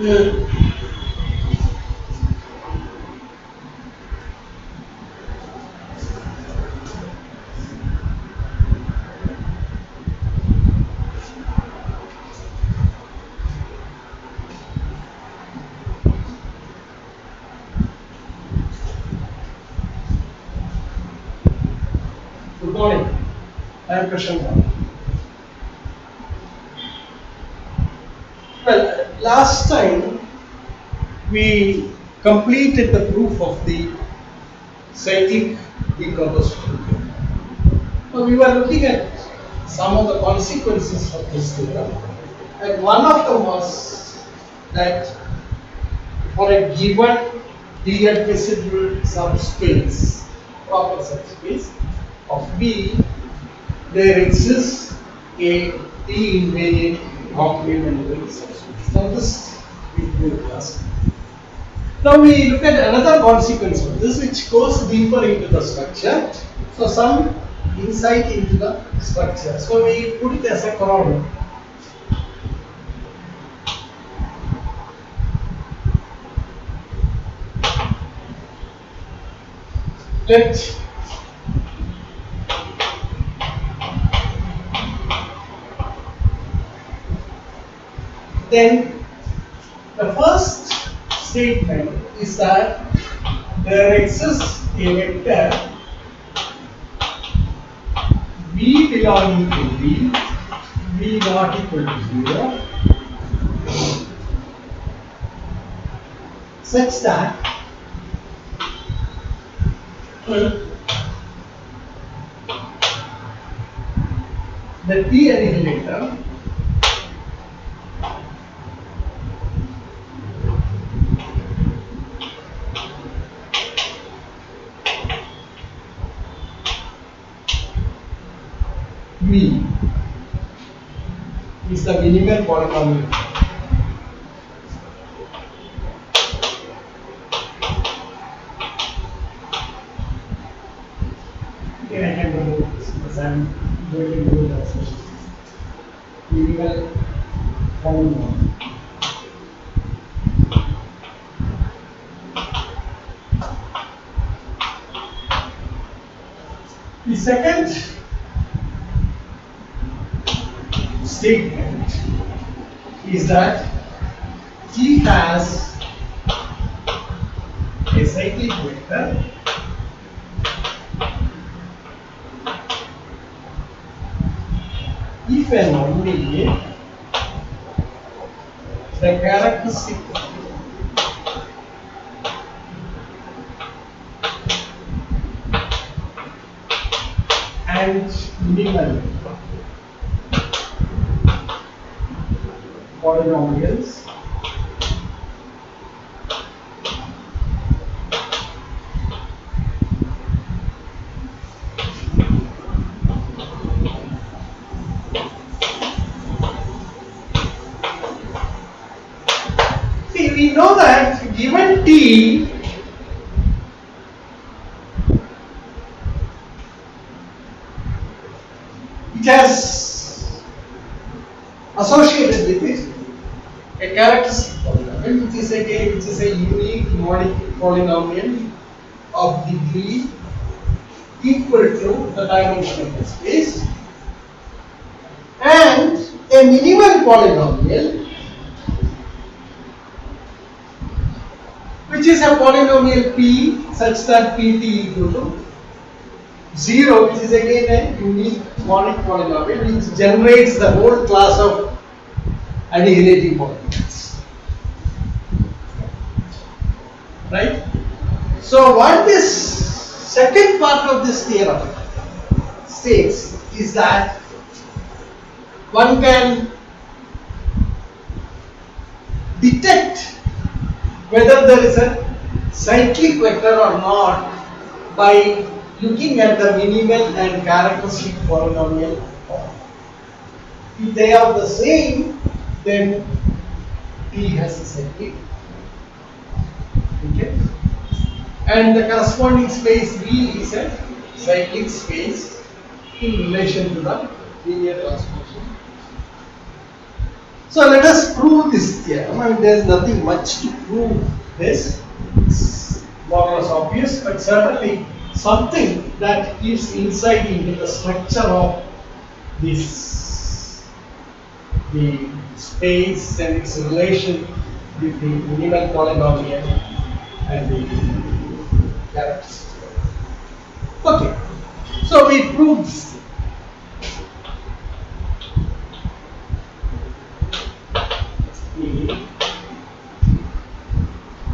Good morning. I am Krishnan. Well, last time we completed the proof of the cyclic decomposition. So we were looking at some of the consequences of this theorem, and one of them was that for a given deadvisible subspace, proper subspace of V, there exists a D-invariant complementary subspace. Now this we do last. Now we look at another consequence of this, which goes deeper into the structure. So some insight into the structure. So we put it as a problem. Let then the first statement is that there exists a vector V belonging to V, V not equal to 0, such that the T annihilator V is the minimal polynomial. Okay, I can remove this because I am going to do that. Minimal polynomial. The second statement is that T has a cyclic vector if and only the characteristic and minimal polynomials see, we know that given T, it has associated with it a characteristic polynomial, which is a unique modic polynomial of degree equal to the dimension of the space, and a minimal polynomial which is a polynomial P such that Pt equal to 0, which is again a unique modic polynomial which generates the whole class of annihilating polynomials. Right? So what this second part of this theorem states is that one can detect whether there is a cyclic vector or not by looking at the minimal and characteristic polynomial form. If they are the same, then T has a cyclic. Okay? And the corresponding space V is a cyclic space in relation to the linear transformation. So let us prove this theorem. I mean, there is nothing much to prove this. It's more or less obvious, but certainly something that gives insight into the structure of this, the space and its relation with the minimal polynomial and the characteristic. Okay, so we proved this.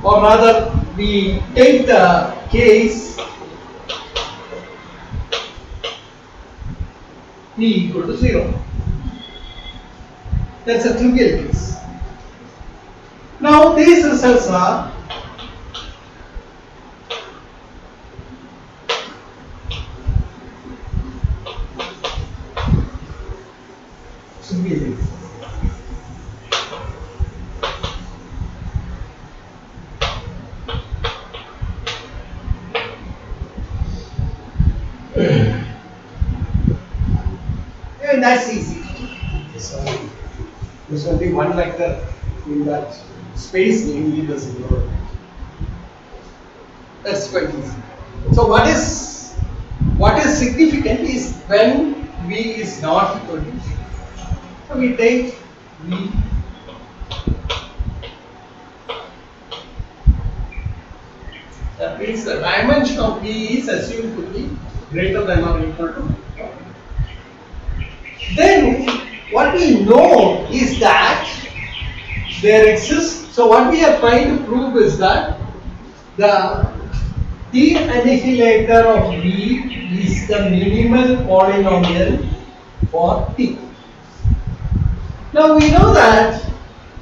Or rather, we take the case p equal to 0. That's a trivial case. Now these results are trivial. And that's easy. So there's only one vector in that space, namely the singular. That's quite easy. So what is significant is when v is not equal to 0. So we take v that means the dimension of v is assumed to be greater than or equal to 1. Then what we know is that there exists, so what we are trying to prove is that the t annihilator of v is the minimal polynomial for t. Now we know that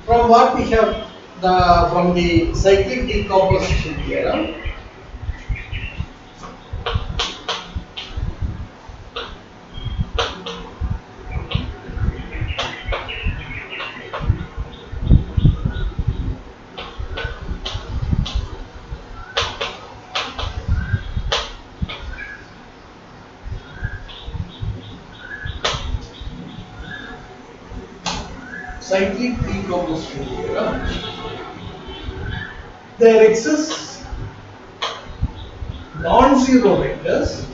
from what we have from the cyclic decomposition theorem, cyclic decomposition theorem, there exists non-zero vectors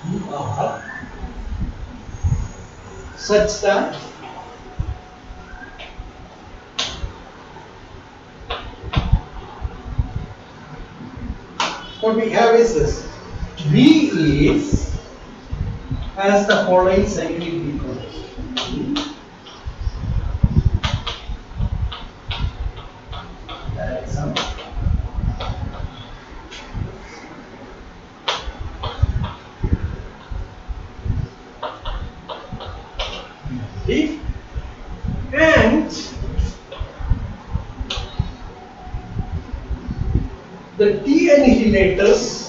who are such that what we have is this: V is as the following cyclic decomposition. And the t annihilators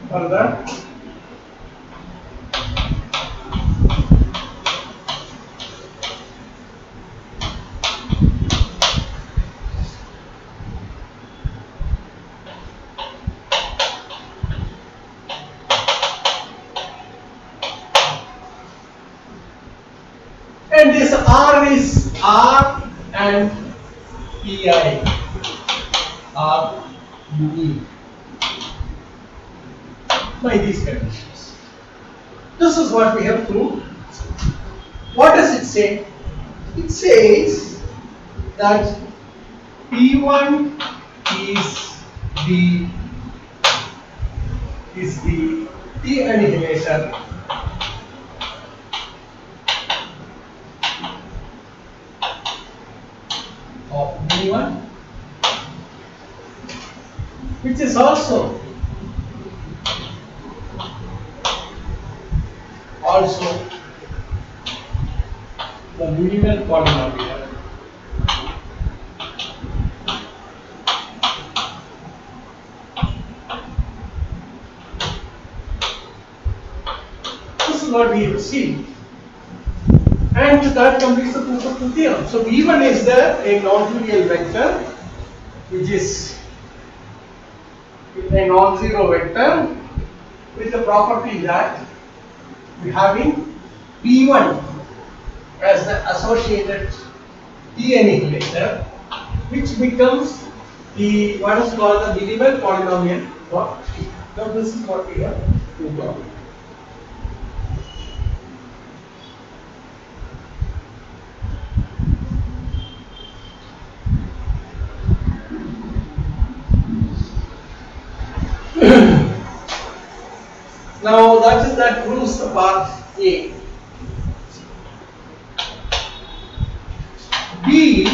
further and this R is R and PI are unique by these conditions. This is what we have proved. What does it say? It says that P1 is the is the T annihilator of B1, which is also the minimal polynomial this is what we see, and that completes the proof of the theorem. So B1 is a non-trivial vector which is a non-zero vector with the property that we having B1 as the associated T annihilator, which becomes the what is called the minimal polynomial for T. Now this is what we have proved out. Now that proves the part A. B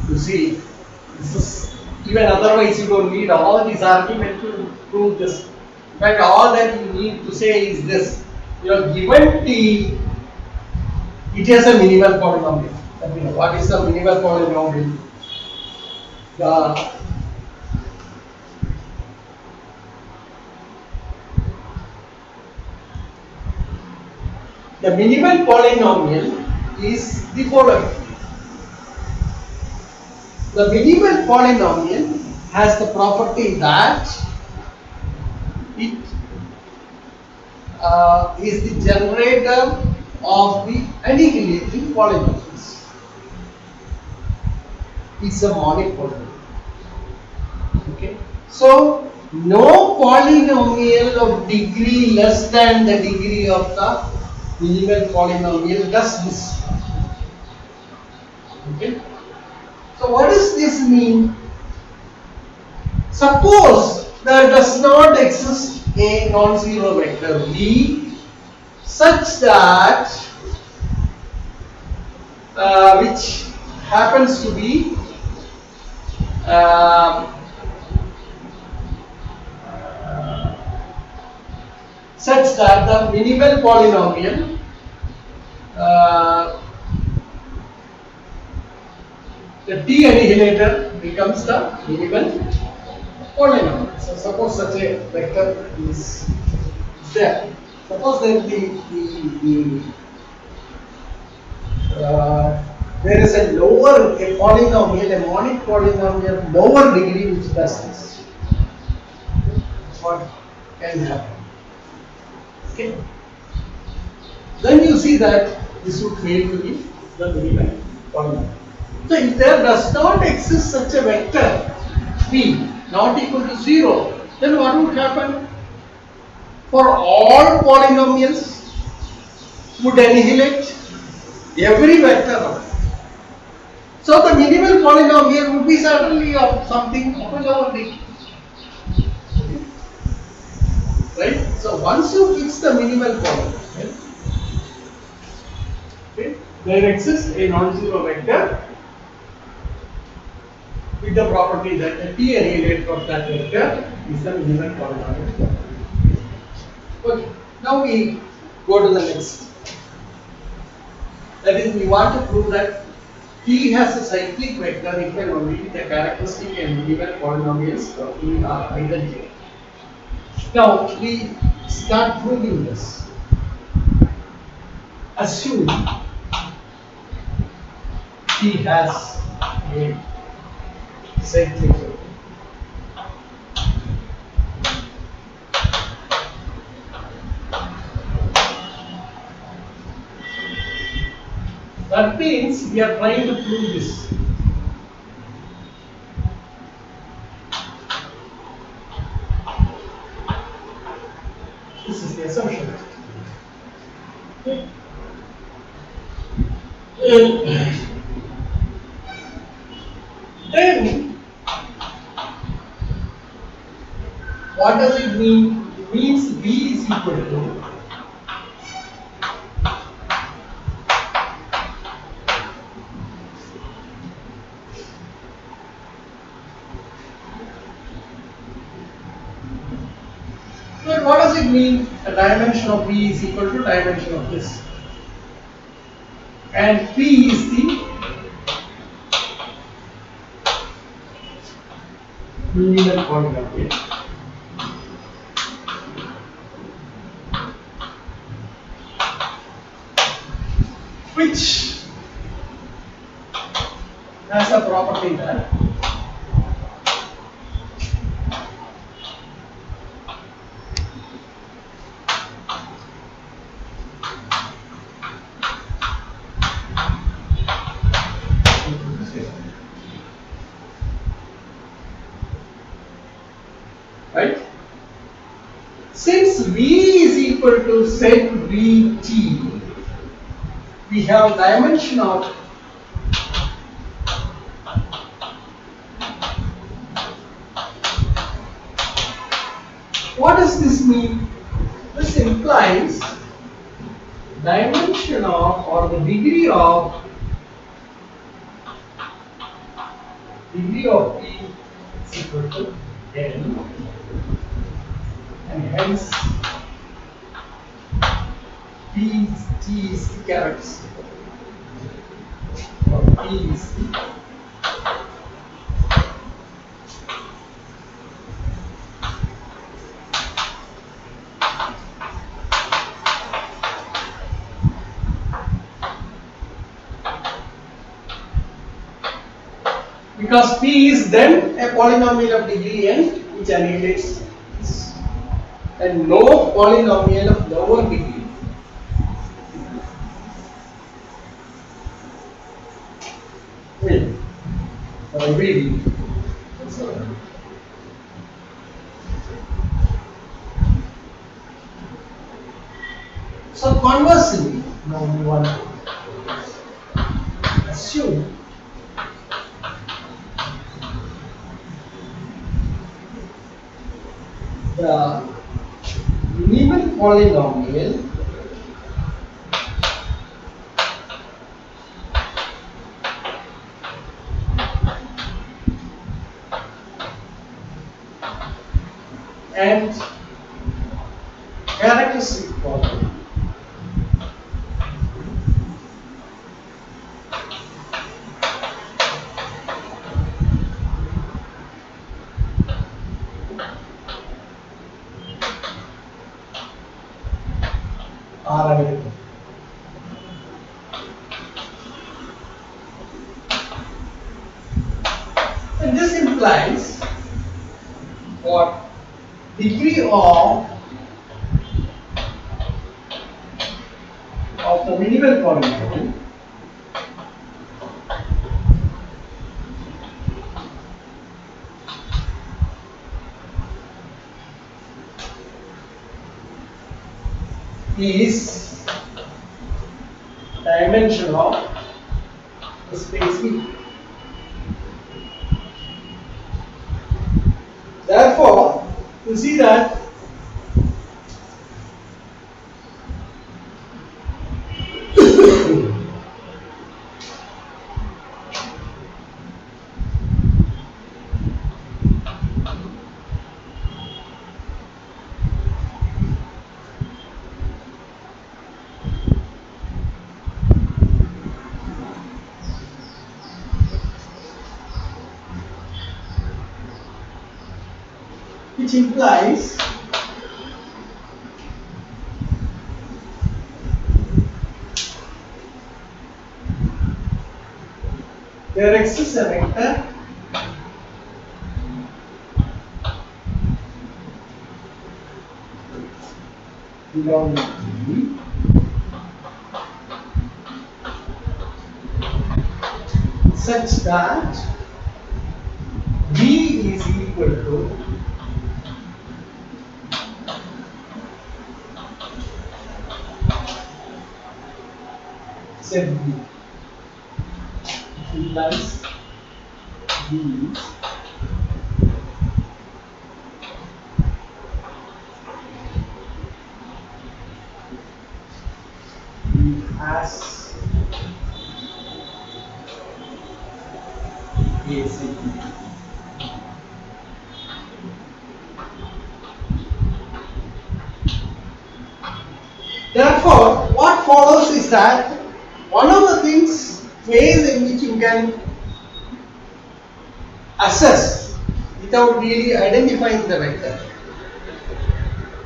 you see, this is even otherwise you don't need all these arguments to prove this. In fact, all that you need to say is this: you know, given T, it has a minimal polynomial. What is the minimal polynomial? The minimal polynomial is the following. The minimal polynomial has the property that it is the generator of the annihilating polynomials. It's a monic polynomial. Okay. So no polynomial of degree less than the degree of the minimal polynomial does this. Okay. So what does this mean? Suppose there does not exist a non-zero vector V such that which happens to be such that the minimal polynomial the T annihilator becomes the minimal polynomial. So suppose such a vector is there. Suppose that there is a polynomial, a monic polynomial, lower degree which does this. What can happen? Okay. Then you see that this would fail to be the minimal polynomial. So if there does not exist such a vector P not equal to 0, then what would happen? For all polynomials would annihilate every vector. So the minimal polynomial would be certainly of something of a lower degree. Right? So once you fix the minimal polynomial, okay, there exists a non-zero vector with the property that the T annihilator of that vector is the minimal polynomial. Okay, now we go to the next. That is, we want to prove that T has a cyclic vector if and only the characteristic and minimal polynomials of T are identical. Now we start proving this. Assume T has a cyclic vector. That means we are trying to prove this. This is the assumption. Okay. Then what does it mean? It means V is equal to then what does it mean? A dimension of V is equal to dimension of this. And P is the minimal polynomial. Which has a property that right? Since V is equal to set Vt, we have dimension of what does this mean? This implies dimension of or the degree of P is equal to n, and hence T is the characteristic or P is the because P is then a polynomial of degree n which annihilates this, and no polynomial of lower degree. Really. So conversely, now we want to assume the minimal polynomial and characteristic problem are available. And this implies what? Degree of the minimal polynomial is dimension of the space V. Therefore, you see that which implies there exists a vector belonging to V such that V is equal to set V. It implies has a segment. Therefore, what follows is that one of the ways in which you can assess without really identifying the vector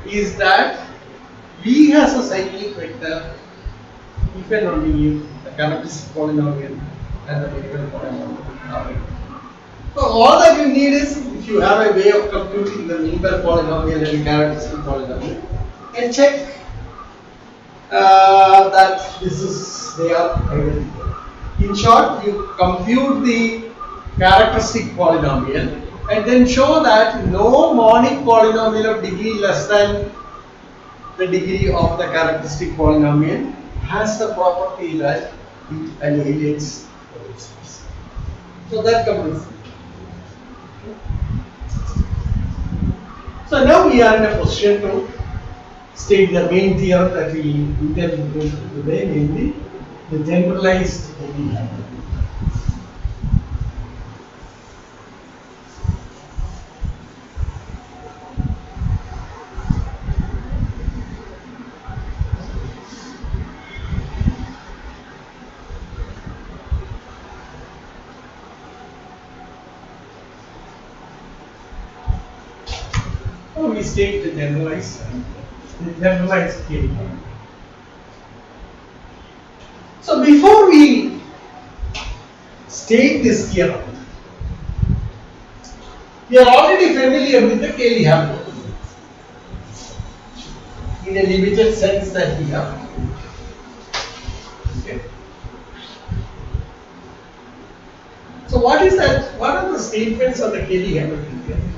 is that V has a cyclic vector if and only if the characteristic polynomial and the variable polynomial are equal. So all that you need is, if you have a way of computing the variable polynomial and the characteristic polynomial, and check that they are identical. In short, you compute the characteristic polynomial and then show that no monic polynomial of degree less than the degree of the characteristic polynomial has the property that it annihilates the root space. So that completes it. So now we are in a position to state the main theorem that we intend to go through today, namely the generalized Cayley-Hamilton. So we state the generalized Cayley-Hamilton. So before we state this theorem, we are already familiar with the Cayley-Hamilton in a limited sense that we have. Okay. So what is that? What are the statements of the Cayley-Hamilton theorem?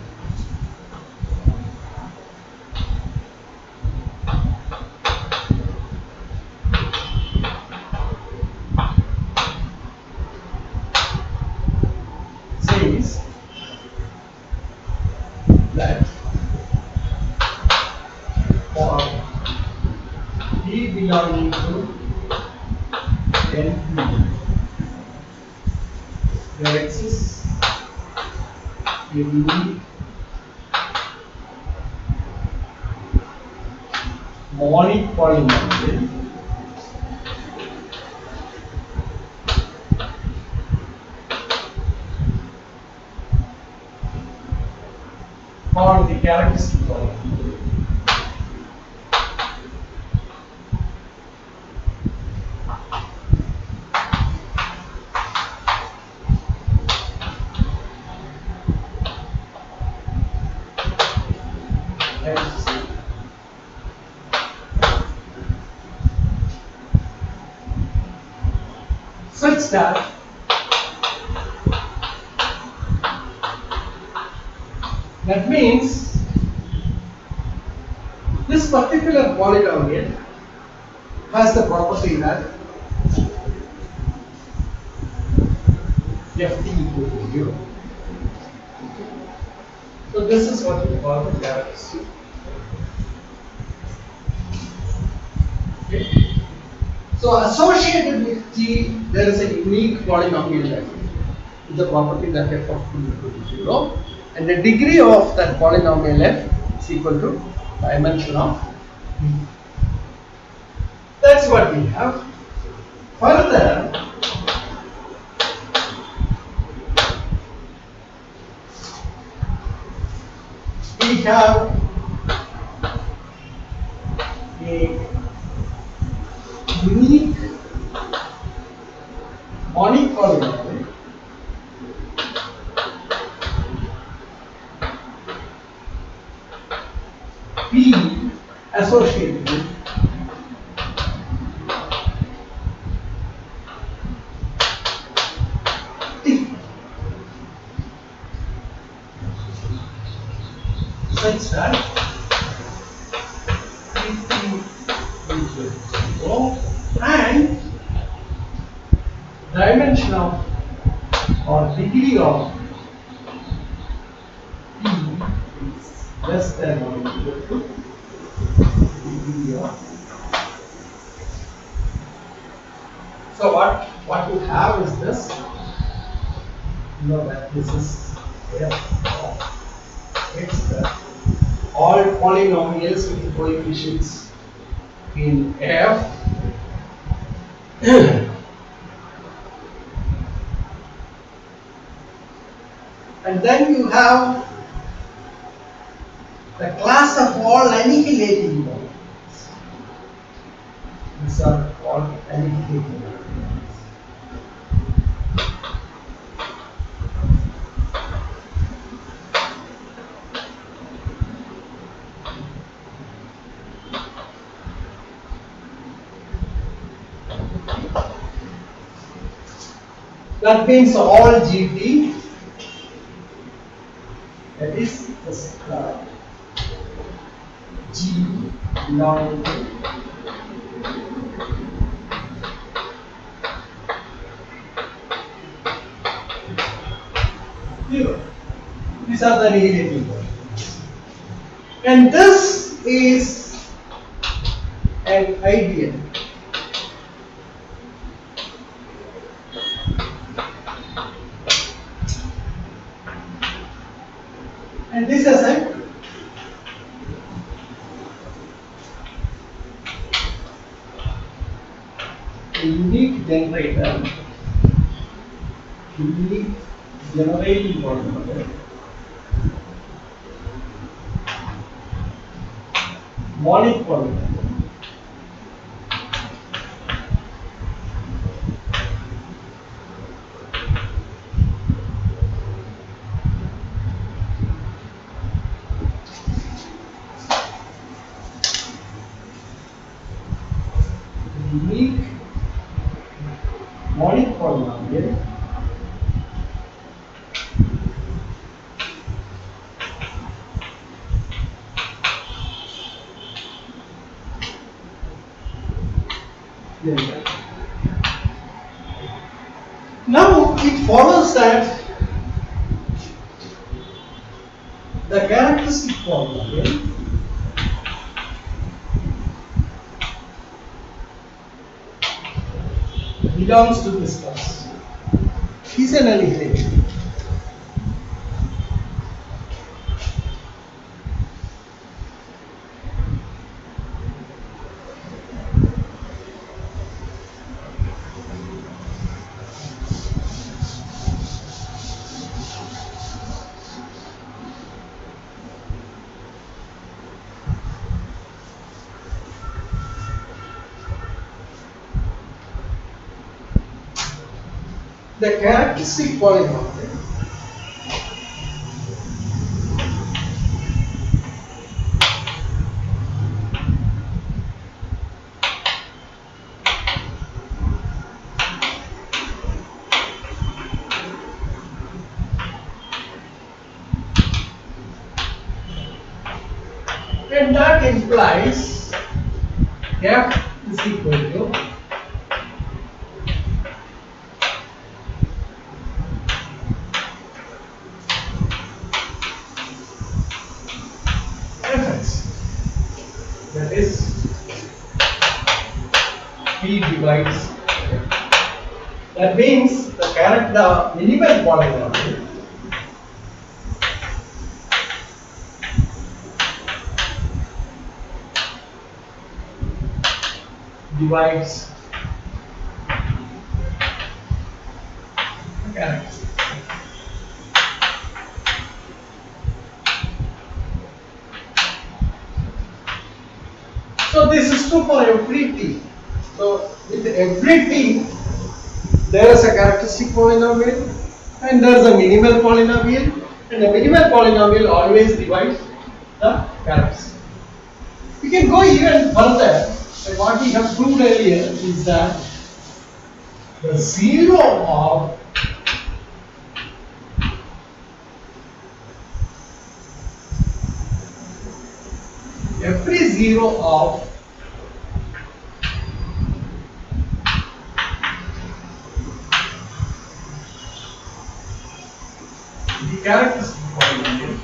That for D belonging to NP, there exists a unique monic polynomial called the characteristic polynomial. Such that means this particular polynomial has the property that ft equal to 0. So this is what we call the characteristic. Okay. So associated with T, there is a unique polynomial f with the property that f of t equal to 0, and the degree of that polynomial f is equal to dimension of t. That's what we have. Further, we have a unique monic polynomial P associated with T such that T equals 0 and dimension of or degree of less than or equal to degree of. So what you have is this. You know that this is f of x, that all polynomials with coefficients in f and then you have the class of all annihilating polynomials. These are all annihilating polynomials. That means all GT, that is the G belong to zero. These are the annihilating polynomials. And this is an ideal. And this is a unique generator, unique generating polynomial, monic polynomial, unique monic polynomial now it follows that the characteristic polynomial belongs to this class. Is an annihilator. The characteristic polynomial and that implies f is equal to that is P divides. That means the minimal polynomial divides the characteristic. So this is true for every t. So with every t, there is a characteristic polynomial and there is a minimal polynomial, and the minimal polynomial always divides the characteristic. We can go even further. And what we have proved earlier is that the zero of every zero of the characteristic polynomial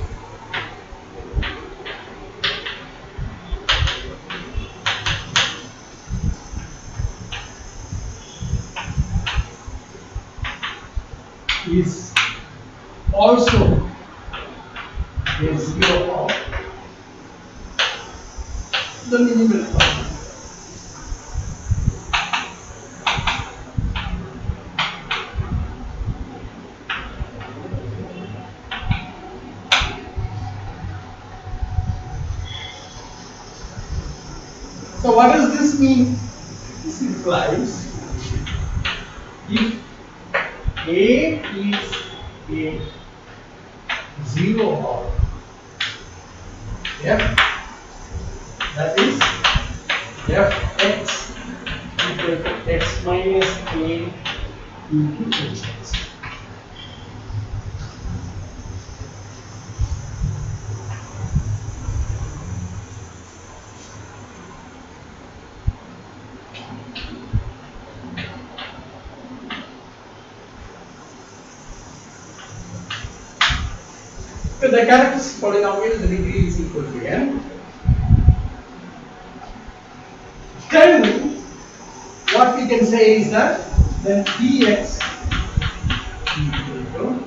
is also a 0 of the minimal polynomial. So what does this mean? This implies if A is a 0 of f, that is fx equal to x minus a into hx. With the characteristic polynomial, the degree is equal to n. Then what we can say is that then dx equal to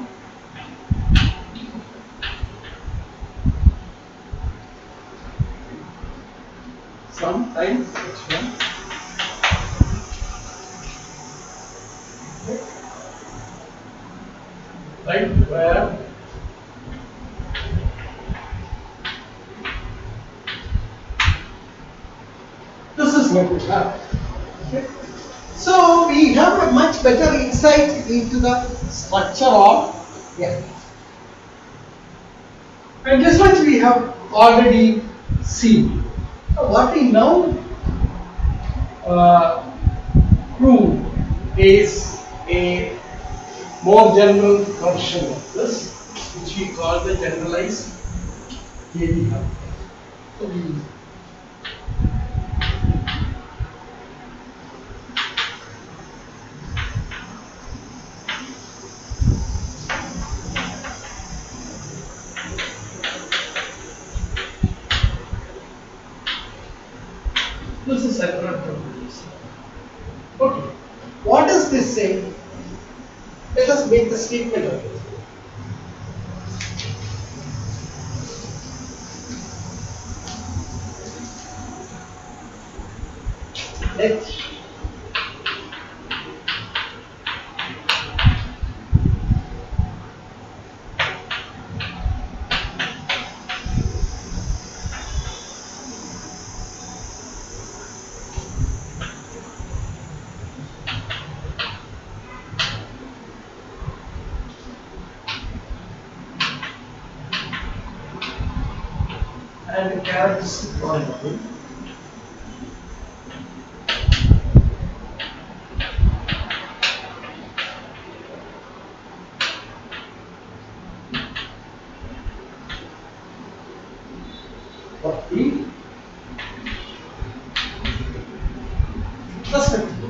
some times h1, right, where this is what we have. Okay. So we have a much better insight into the structure of f. And this much we have already seen. So what we now prove is a more general version of this, which we call the generalized Cayley-Hamilton. So we this is separate from this. Okay. What does this say? Let us make the statement of it. Let and the characteristic polynomial of the perspective.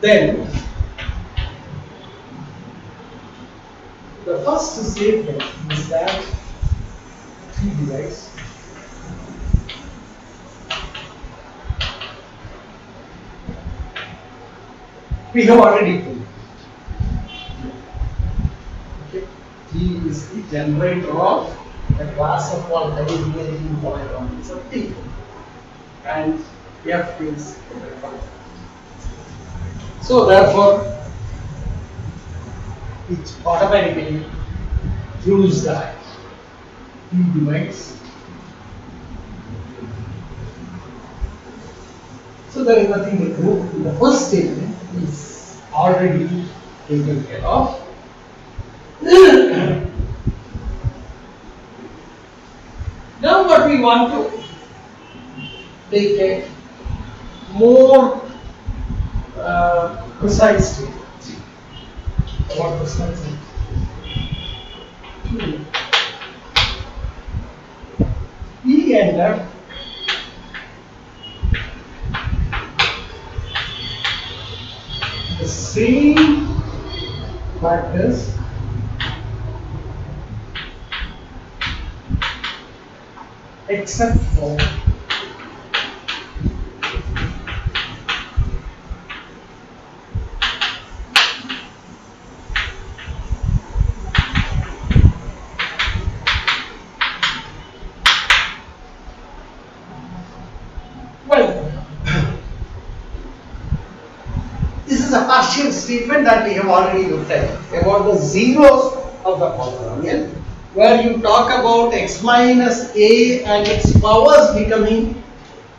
Then the first statement is that T divides we have already proved. Okay. T is the generator of the class of all Cayley-Hamilton polynomials of T, and F is the function. So therefore, it automatically proves that T divides. So there is nothing to do. The first statement is already taken care of. Now what we want to take a more precise statement. What precise? E and F the same factors except for this is a partial statement that we have already looked at about the zeros of the polynomial, where you talk about x minus a and its powers becoming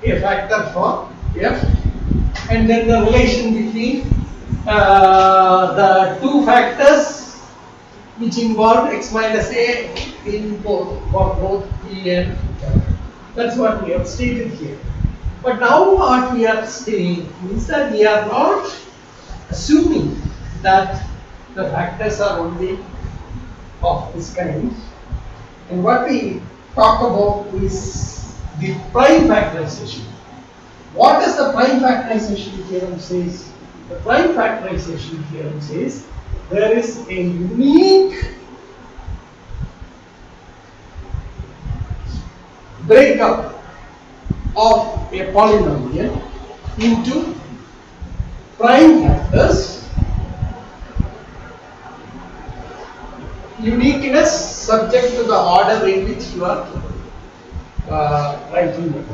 a factor for f, and then the relation between the two factors which involve x minus a in both for both p and f. That's what we have stated here. But now what we are saying is that we are not assuming that the factors are only of this kind, and what we talk about is the prime factorization. What does the prime factorization theorem says? The prime factorization theorem says there is a unique breakup of a polynomial into prime factors, uniqueness subject to the order in which you are writing it.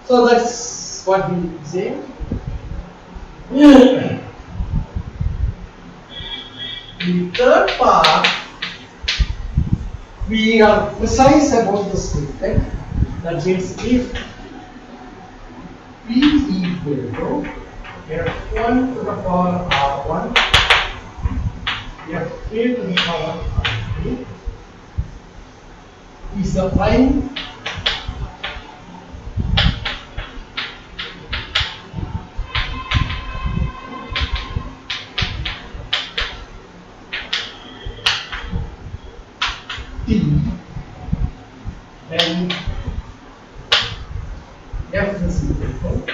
So that's what we say. The third part, we are precise about the statement. That means if p equal to f1 to the power r1, f2 to the power r2 is the prime t, then f is equal to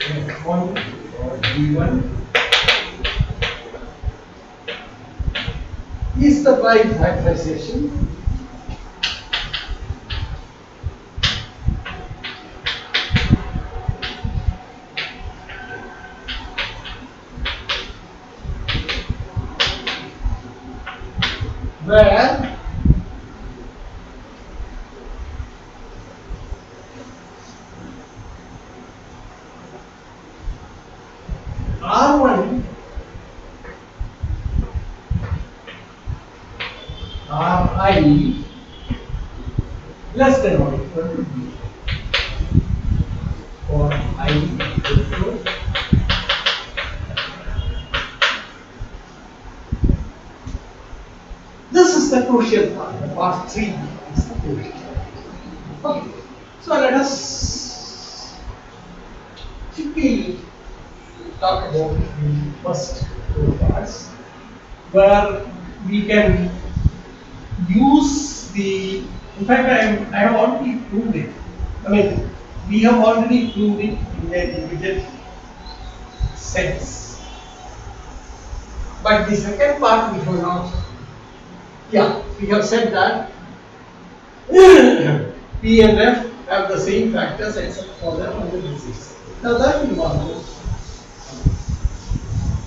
f1 or d1 is the prime factorization where R1 Ri less than or equal to b, or I equal to this is the crucial part. The part 3 is the crucial part. Okay, so let us quickly talk about the first two parts, where we can use the, in fact I have already proved it. I mean, we have already proved it in a limited sense. But the second part we have not. Yeah, we have said that P and F have the same factors except for the other disease. Now that we want to.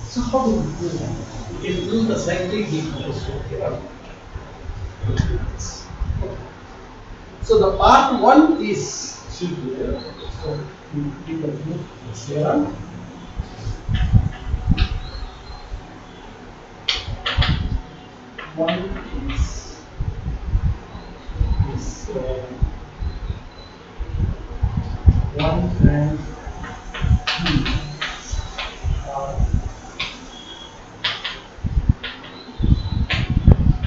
So how do we do that? We can do the cyclic decomposition theorem. So the part 1 is here. So we will do this theorem. One is one and two are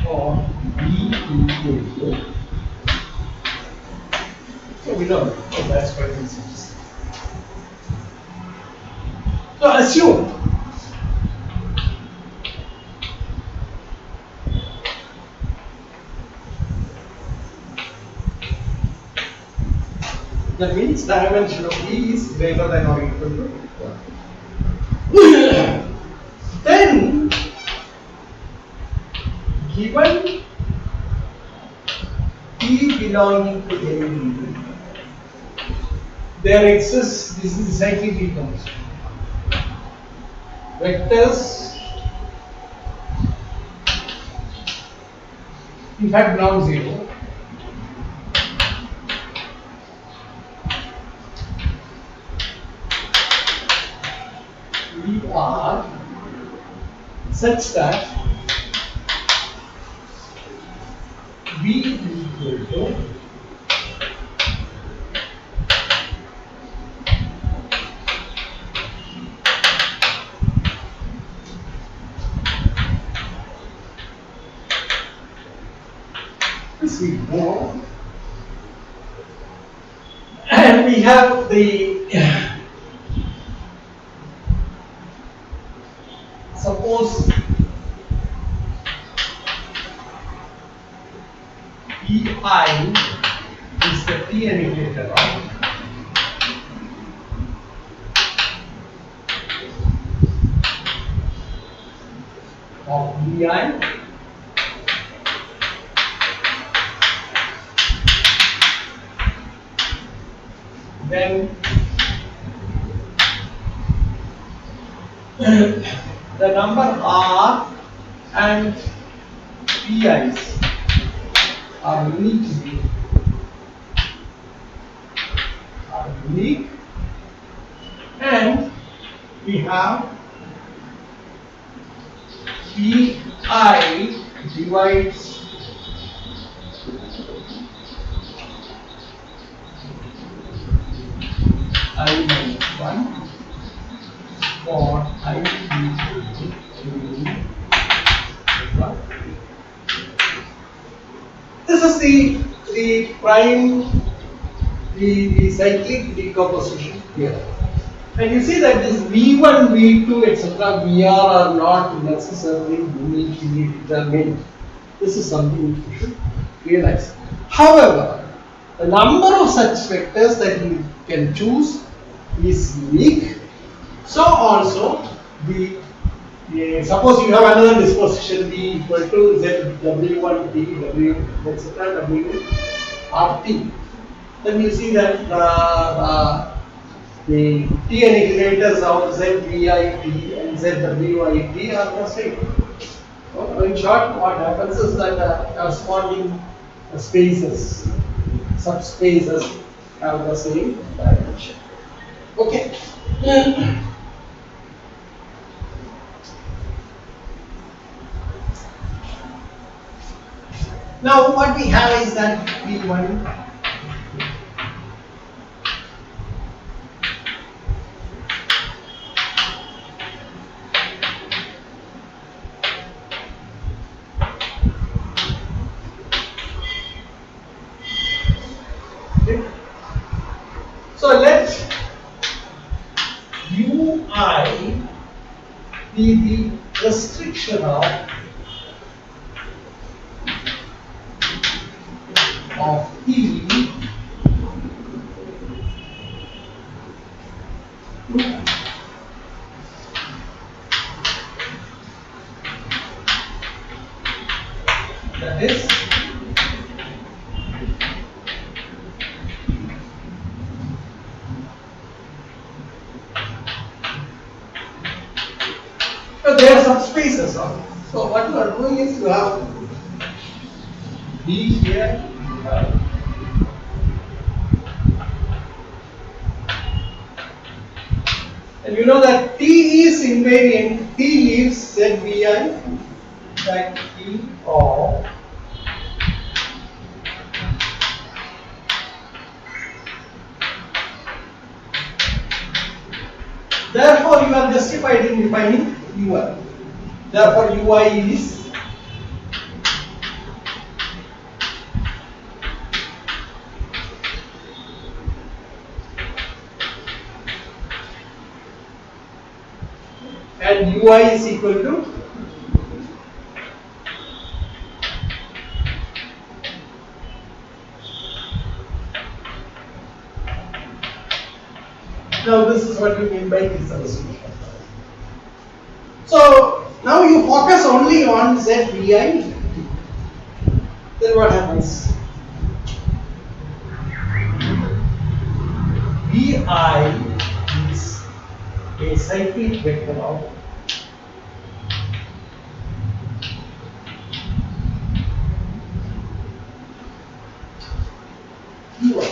for b equal to. So we know that's quite easy. So assume that means dimension of E is greater than or equal to 1. Then, given P V belonging to any, there exists, this is the cyclic decomposition, vectors in fact non-zero, we are such that V equal to this we know, and we have the suppose EI is the T indicator of VI, then the number R and PIs are unique, and we have PI divides I minus 1 for I equal to 1. This is the prime, the cyclic decomposition here. And you see that this V1, V2, etc., Vr are not necessarily uniquely determined. This is something you should realize. However, the number of such vectors that you can choose is unique. So also suppose you have another disposition V equal to Z W1 T W etc. W R T. Then you see that the T annihilators of Z V I T and Z W I T are the same. So in short, what happens is that corresponding spaces, subspaces have the same dimension. Okay. Now what we have is that V1 so let UI be the restriction of E that is so there are subspaces on. So what you are doing is you have B here, you have and you know that T is invariant, T leaves ZVI that T of therefore you are justified in defining UI. Therefore UI is and UI is equal to now this is what we mean by this solution. So now you focus only on ZVI. Then what happens? Vi is a cyclic vector of Ui.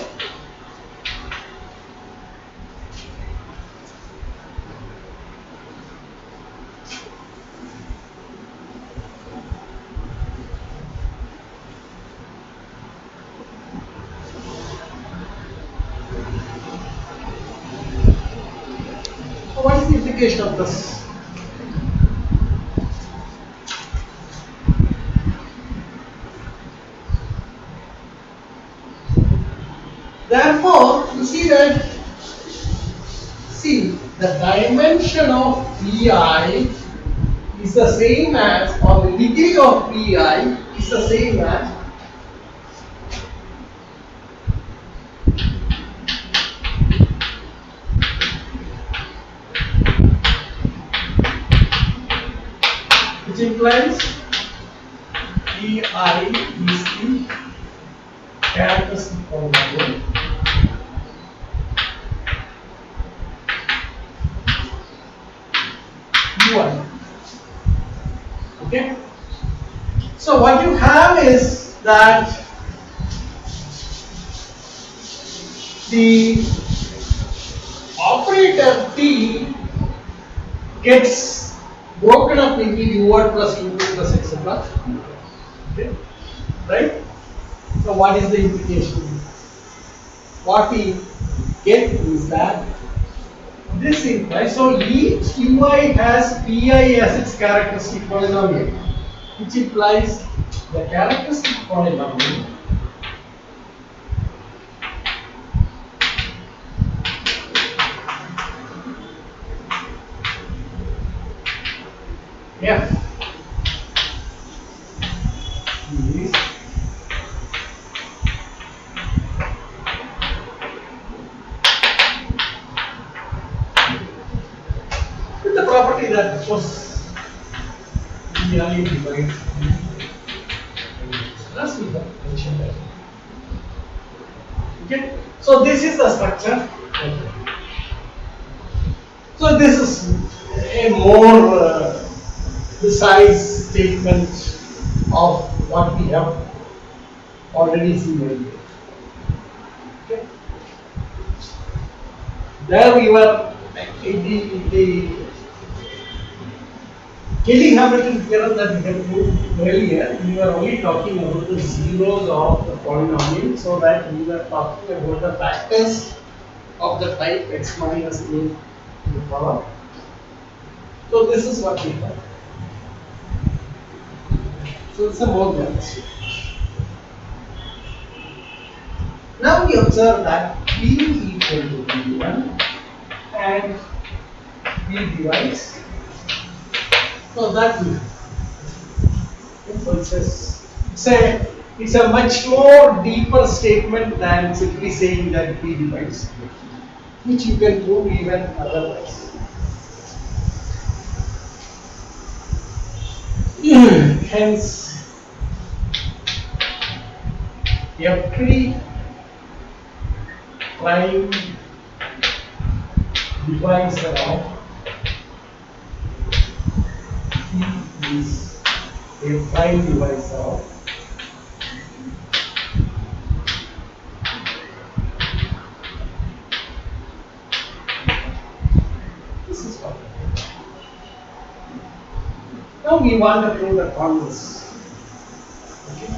So what is the implication of this? Therefore, you see the dimension of Vi is the same as, or the degree of Vi is the same as which implies Vi is the characteristic polynomial Ui. Okay. So what you have is that the operator T gets broken up into U1 plus U2 plus etc. Okay. Right? So what is the implication? What we get is that this implies, so each Ui has Pi as its characteristic polynomial, which implies the characteristic polynomial F is with the property that of course Pi divides as we have mentioned that. Okay, so this is the structure. Okay. So this is a more precise statement of what we have already seen earlier. Okay. There we were in the Cayley-Hamilton theorem that we had proved earlier. We were only talking about the zeros of the polynomial, so that we were talking about the factors of the type x minus a to the power. So this is what we have. So it's a more balance. Now we observe that P equal to P1 and P divides. So that will. So it's a much more deeper statement than simply saying that P divides, which you can prove even otherwise. Hence, F3 prime divides around P is a prime divisor of this is what. Now we want to prove the converse. Okay.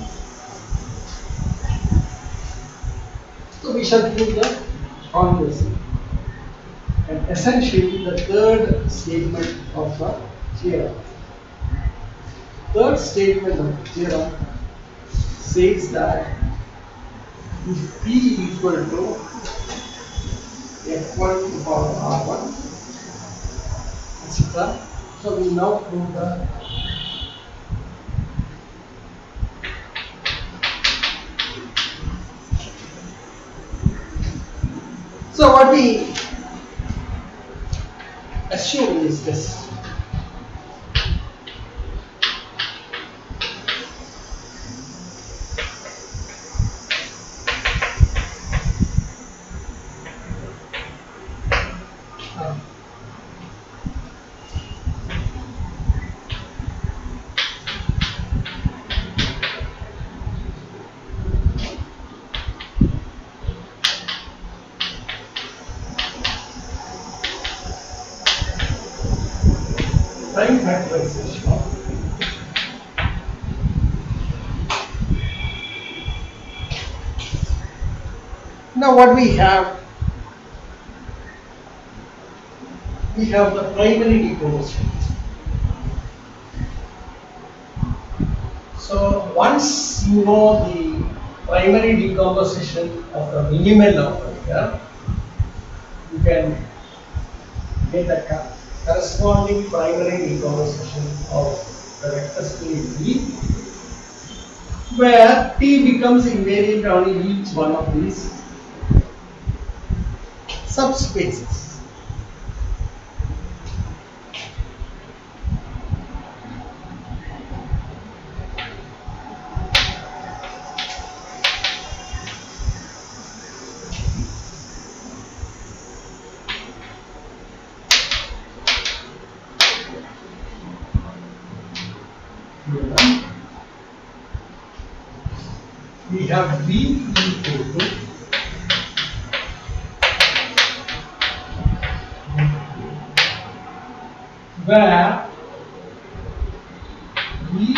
So we shall prove the converse. And essentially the third statement of the theorem. Third statement of the theorem says that if P equal to F1 to the power R1, etc. So we now prove the so what we assume is this. factorization. Now what we have the primary decomposition. So once you know the primary decomposition of the minimal operator, you can get a corresponding primary decomposition of the vector space V, where T becomes invariant on each one of these subspaces. We have V equal to where Vi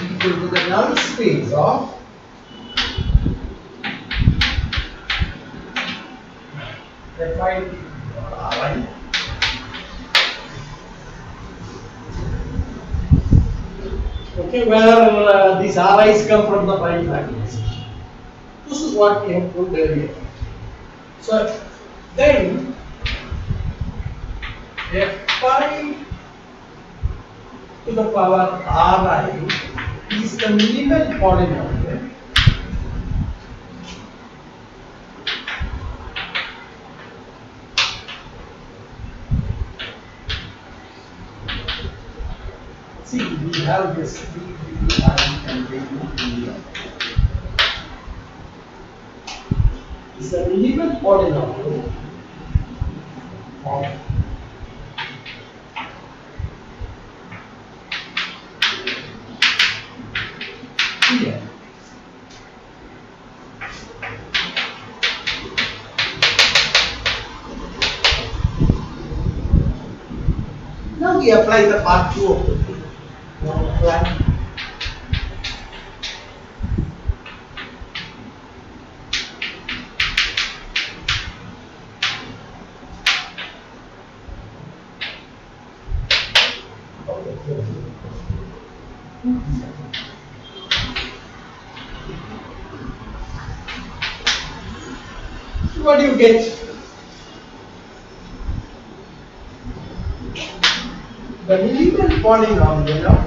equal to the null space of Fi Ri. Okay, where these Ri's come from the prime factorization. This is what we have put earlier. So then Fi to the power Ri is the minimal polynomial see, we have this V and V. It's the minimal polynomial of here. Now we apply the part 2 of the thing. Now apply. What do you get? The minimal polynomial of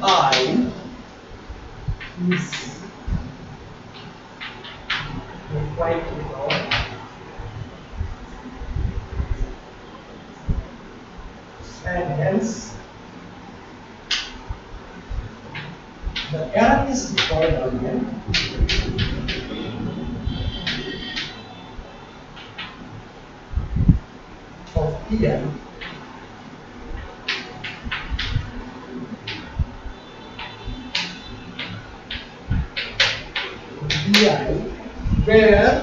Vi is quite long. And hence the characteristic polynomial of Pn Vi, where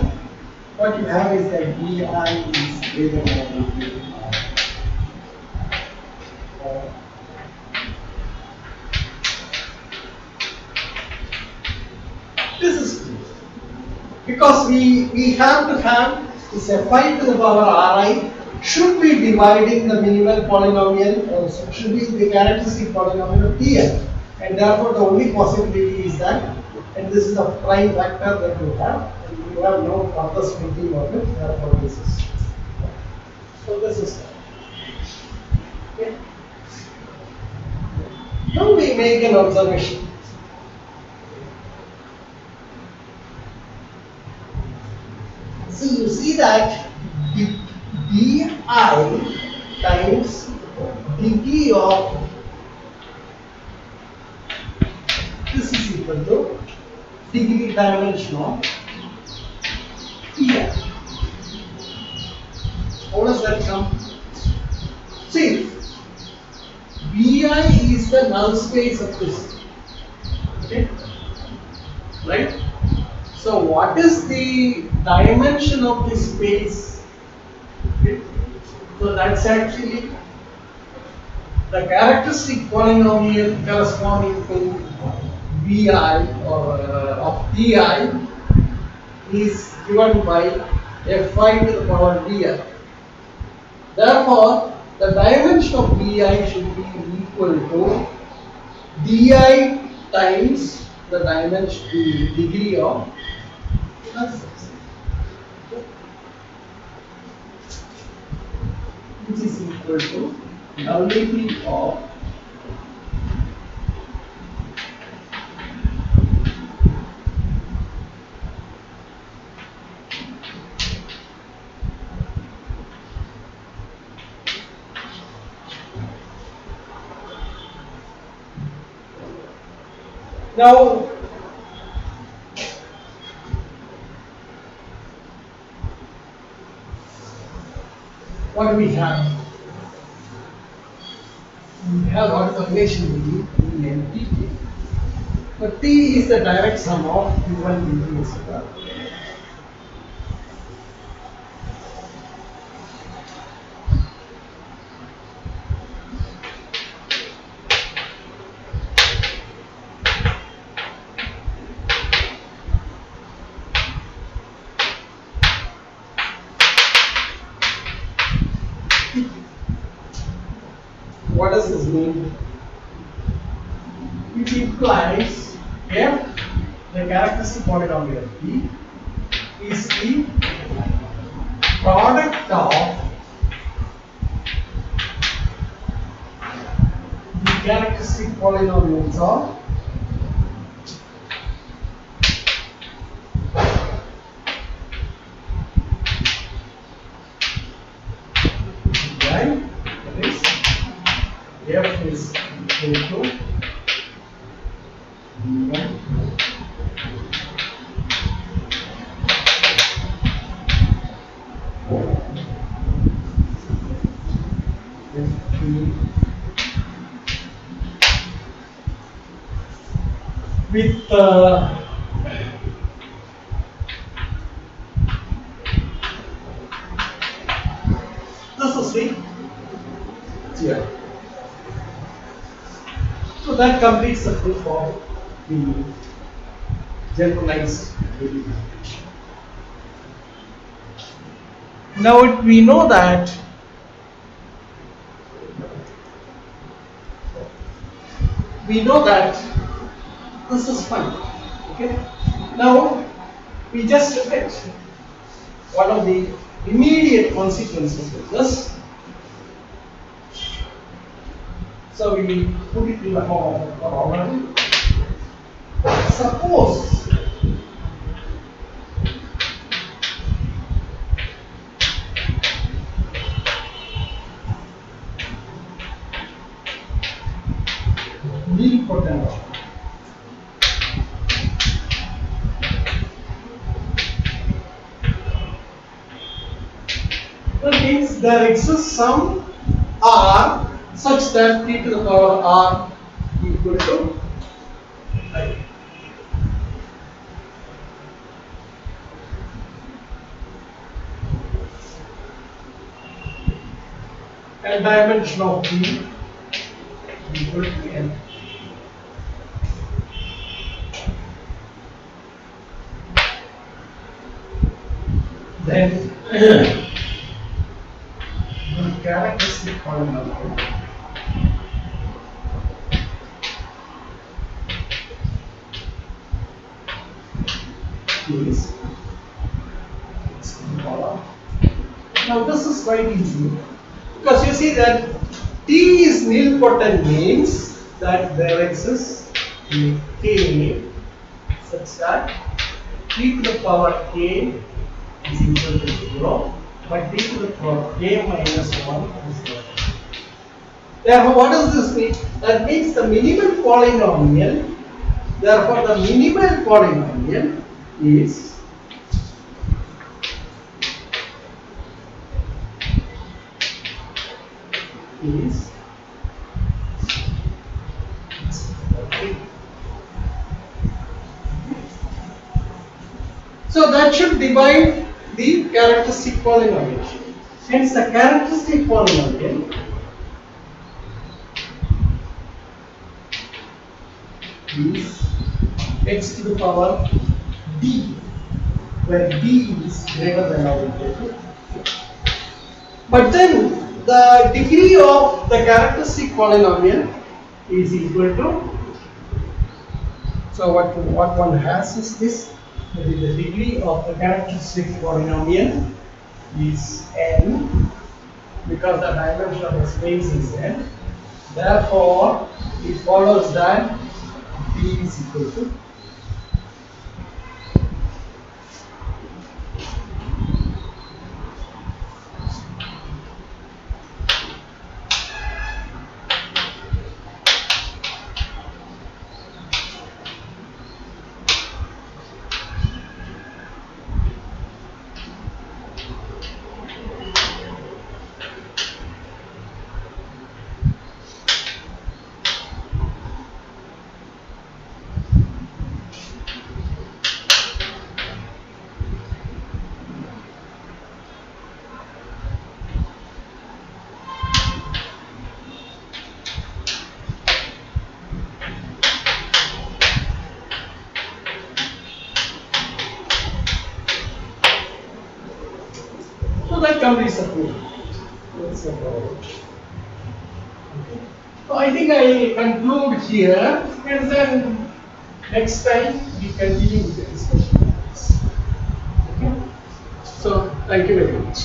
what you have is that Vi is greater than Vi. This is true. Because we have to have this Fi to the power Ri should be dividing the minimal polynomial, should be the characteristic polynomial of Tn, and therefore the only possibility is that, and this is a prime vector that you have, and you have no further splitting of it, therefore this is. So this is that. Okay. Now we make an observation. So you see that the di times degree of this is equal to degree dimension of Pn. How does that come? See, Vi is the null space of this. Okay, right? So So what is the dimension of this space? Okay. So that's actually the characteristic polynomial corresponding to Vi or of Di is given by Fi to the power Di. Therefore, the dimension of Di should be equal to Di times the dimension, the degree of surface, which is equal to nullity of now. What do we have? We have what is the relation between E and T. But T is the direct sum of U1, U2, etc. What does this mean? It implies f, the characteristic polynomial P, is the product of the characteristic polynomials of right? That is f is equal to v1 with this is the theorem. So that completes the proof of the generalized derivation. Now we know that this is fine. Okay. Now we just look at one of the immediate consequences of this. So we put it in the form of a problem. Suppose nilpotent. That means there exists some R such that t to the power r equal to I. And dimension of t equal to n. Then the characteristic polynomial is now this is quite easy because you see that t is nilpotent means that there exists a k such that t to the power k is equal to 0, but t to the power k minus 1 is 0. Therefore, what does this mean? That means the minimal polynomial, therefore the minimal polynomial is So that should divide the characteristic polynomial. Hence the characteristic polynomial is x to the power d, where d is greater than or equal to 4. But then the degree of the characteristic polynomial is equal to, so what one has is this, that is the degree of the characteristic polynomial is n, because the dimension of the space is n. Therefore, it follows that d is equal to . That completes the proof. That's the problem. Okay. So I think I conclude here, and then next time we continue with the discussion. Okay. So thank you very much.